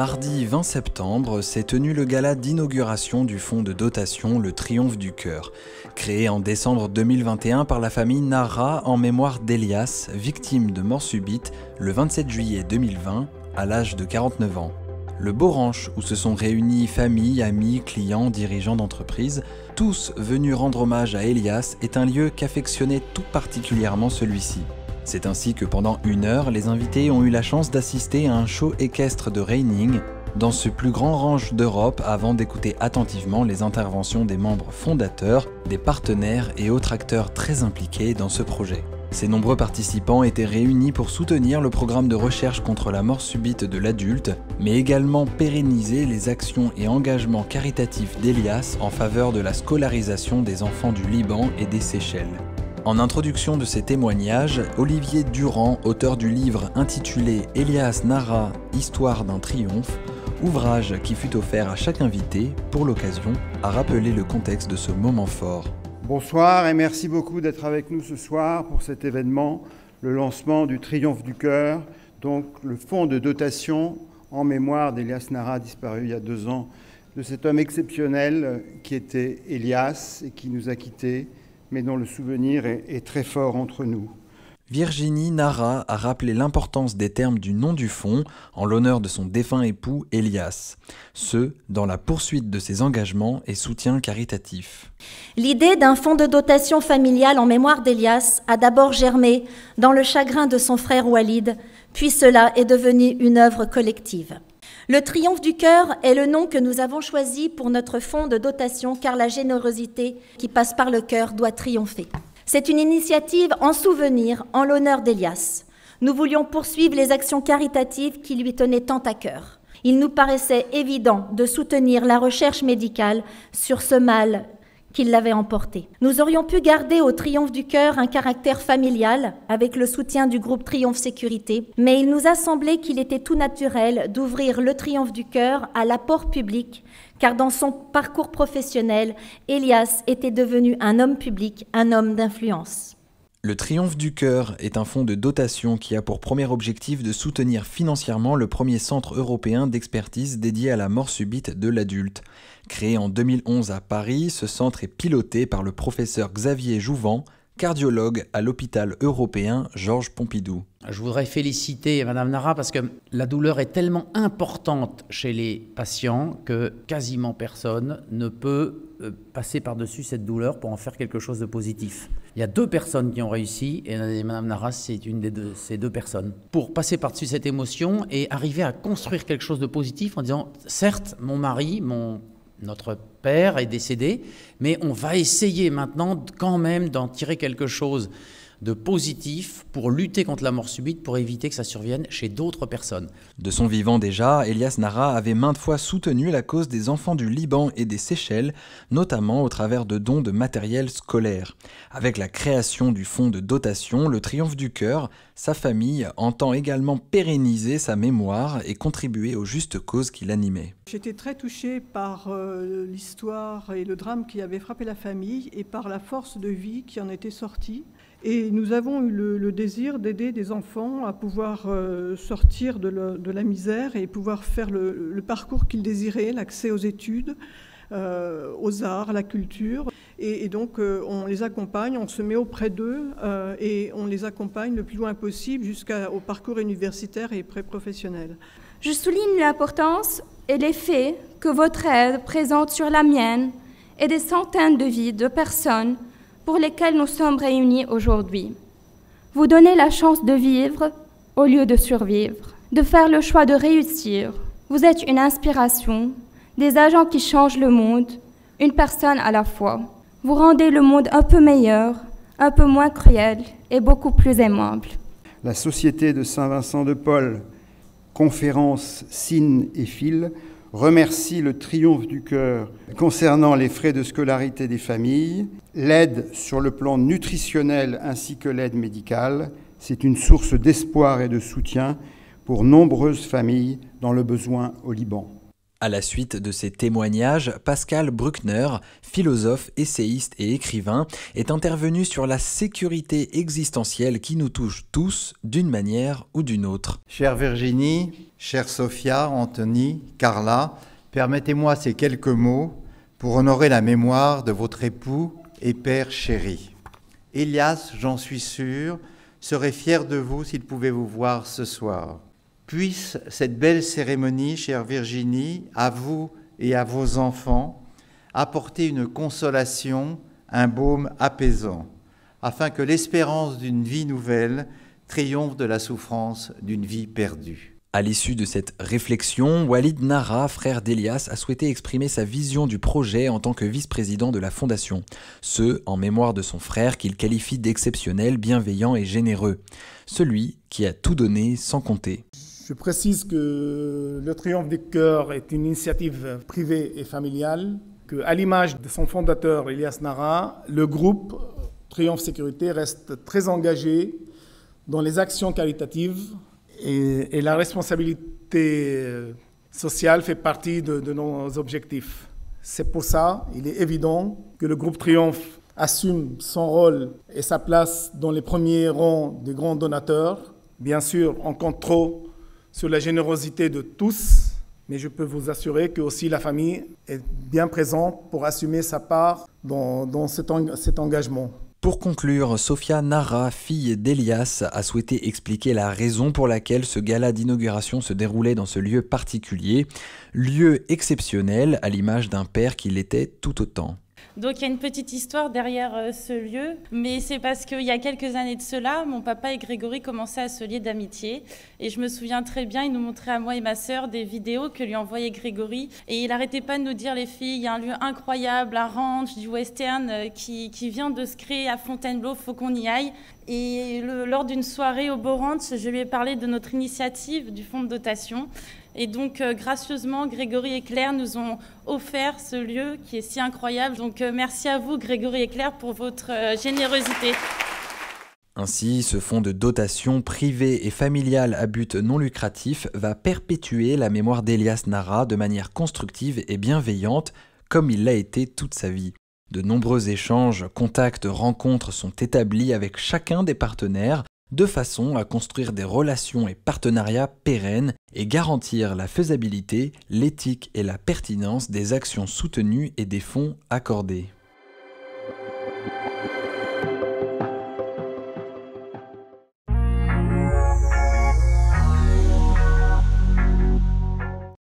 Mardi 20 septembre s'est tenu le gala d'inauguration du fonds de dotation Le Triomphe du Cœur, créé en décembre 2021 par la famille Nara en mémoire d'Elias, victime de mort subite le 27 juillet 2020 à l'âge de 49 ans. Le Borange, où se sont réunis familles, amis, clients, dirigeants d'entreprises, tous venus rendre hommage à Elias, est un lieu qu'affectionnait tout particulièrement celui-ci. C'est ainsi que pendant 1 heure, les invités ont eu la chance d'assister à un show équestre de reining dans ce plus grand ranch d'Europe avant d'écouter attentivement les interventions des membres fondateurs, des partenaires et autres acteurs très impliqués dans ce projet. Ces nombreux participants étaient réunis pour soutenir le programme de recherche contre la mort subite de l'adulte, mais également pérenniser les actions et engagements caritatifs d'Elias en faveur de la scolarisation des enfants du Liban et des Seychelles. En introduction de ces témoignages, Olivier Durand, auteur du livre intitulé « Elias Nara, Histoire d'un triomphe », ouvrage qui fut offert à chaque invité, pour l'occasion, a rappelé le contexte de ce moment fort. Bonsoir et merci beaucoup d'être avec nous ce soir pour cet événement, le lancement du Triomphe du Cœur, donc le fonds de dotation en mémoire d'Elias Nara, disparu il y a 2 ans, de cet homme exceptionnel qui était Elias et qui nous a quittés, mais dont le souvenir est très fort entre nous. Virginie Nara a rappelé l'importance des termes du nom du fonds en l'honneur de son défunt époux Elias, ce dans la poursuite de ses engagements et soutiens caritatifs. L'idée d'un fonds de dotation familiale en mémoire d'Elias a d'abord germé dans le chagrin de son frère Walid, puis cela est devenu une œuvre collective. Le Triomphe du Cœur est le nom que nous avons choisi pour notre fonds de dotation car la générosité qui passe par le cœur doit triompher. C'est une initiative en souvenir, en l'honneur d'Elias. Nous voulions poursuivre les actions caritatives qui lui tenaient tant à cœur. Il nous paraissait évident de soutenir la recherche médicale sur ce mal qui l'avait emporté. Nous aurions pu garder au Triomphe du Cœur un caractère familial avec le soutien du groupe Triomphe Sécurité, mais il nous a semblé qu'il était tout naturel d'ouvrir le Triomphe du Cœur à l'apport public, car dans son parcours professionnel, Elias était devenu un homme public, un homme d'influence. Le Triomphe du Cœur est un fonds de dotation qui a pour premier objectif de soutenir financièrement le premier centre européen d'expertise dédié à la mort subite de l'adulte. Créé en 2011 à Paris, ce centre est piloté par le professeur Xavier Jouvent, cardiologue à l'hôpital européen Georges Pompidou. Je voudrais féliciter Madame Nara parce que la douleur est tellement importante chez les patients que quasiment personne ne peut passer par-dessus cette douleur pour en faire quelque chose de positif. Il y a 2 personnes qui ont réussi et Madame Nara, c'est une de ces 2 personnes. Pour passer par-dessus cette émotion et arriver à construire quelque chose de positif en disant « Certes, mon mari, notre père est décédé, mais on va essayer maintenant quand même d'en tirer quelque chose de positif pour lutter contre la mort subite, pour éviter que ça survienne chez d'autres personnes. » De son vivant déjà, Elias Nara avait maintes fois soutenu la cause des enfants du Liban et des Seychelles, notamment au travers de dons de matériel scolaire. Avec la création du fonds de dotation, le Triomphe du Cœur, sa famille entend également pérenniser sa mémoire et contribuer aux justes causes qui l'animaient. J'étais très touchée par l'histoire et le drame qui avait frappé la famille et par la force de vie qui en était sortie. Et nous avons eu le désir d'aider des enfants à pouvoir sortir de la misère et pouvoir faire le parcours qu'ils désiraient, l'accès aux études, aux arts, à la culture. Et donc on les accompagne, on se met auprès d'eux et on les accompagne le plus loin possible jusqu'au parcours universitaire et pré-professionnel. Je souligne l'importance et l'effet que votre aide présente sur la mienne et des centaines de vies de personnes pour lesquelles nous sommes réunis aujourd'hui. Vous donnez la chance de vivre au lieu de survivre, de faire le choix de réussir. Vous êtes une inspiration, des agents qui changent le monde, une personne à la fois. Vous rendez le monde un peu meilleur, un peu moins cruel et beaucoup plus aimable. La Société de Saint-Vincent de Paul, conférences Cine et Fil, remercie le Triomphe du Cœur concernant les frais de scolarité des familles, l'aide sur le plan nutritionnel ainsi que l'aide médicale. C'est une source d'espoir et de soutien pour nombreuses familles dans le besoin au Liban. À la suite de ces témoignages, Pascal Bruckner, philosophe, essayiste et écrivain, est intervenu sur la sécurité existentielle qui nous touche tous d'une manière ou d'une autre. Chère Virginie, chère Sophia, Anthony, Carla, permettez-moi ces quelques mots pour honorer la mémoire de votre époux et père chéri. Elias, j'en suis sûr, serait fier de vous s'il pouvait vous voir ce soir. Puisse cette belle cérémonie, chère Virginie, à vous et à vos enfants, apporter une consolation, un baume apaisant, afin que l'espérance d'une vie nouvelle triomphe de la souffrance d'une vie perdue. À l'issue de cette réflexion, Walid Nara, frère d'Elias, a souhaité exprimer sa vision du projet en tant que vice-président de la Fondation. Ce, en mémoire de son frère qu'il qualifie d'exceptionnel, bienveillant et généreux. Celui qui a tout donné sans compter. Je précise que le Triomphe du Cœur est une initiative privée et familiale, qu'à l'image de son fondateur Elias Nara, le groupe Triomphe Sécurité reste très engagé dans les actions caritatives et la responsabilité sociale fait partie de nos objectifs. C'est pour ça, il est évident que le groupe Triomphe assume son rôle et sa place dans les premiers rangs des grands donateurs. Bien sûr, on compte trop sur la générosité de tous, mais je peux vous assurer que aussi la famille est bien présente pour assumer sa part dans cet engagement. Pour conclure, Sophia Nara, fille d'Elias, a souhaité expliquer la raison pour laquelle ce gala d'inauguration se déroulait dans ce lieu particulier, lieu exceptionnel à l'image d'un père qui l'était tout autant. Donc il y a une petite histoire derrière ce lieu, mais c'est parce qu'il y a quelques années de cela, mon papa et Grégory commençaient à se lier d'amitié. Et je me souviens très bien, il nous montrait à moi et ma sœur des vidéos que lui envoyait Grégory. Et il n'arrêtait pas de nous dire, les filles, il y a un lieu incroyable, un ranch du western qui vient de se créer à Fontainebleau, faut qu'on y aille. Et lors d'une soirée au Beau Ranch, je lui ai parlé de notre initiative du fonds de dotation. Et donc, gracieusement, Grégory et Claire nous ont offert ce lieu qui est si incroyable. Donc, merci à vous, Grégory et Claire, pour votre générosité. Ainsi, ce fonds de dotation privé et familial à but non lucratif va perpétuer la mémoire d'Elias Nara de manière constructive et bienveillante, comme il l'a été toute sa vie. De nombreux échanges, contacts, rencontres sont établis avec chacun des partenaires, de façon à construire des relations et partenariats pérennes et garantir la faisabilité, l'éthique et la pertinence des actions soutenues et des fonds accordés.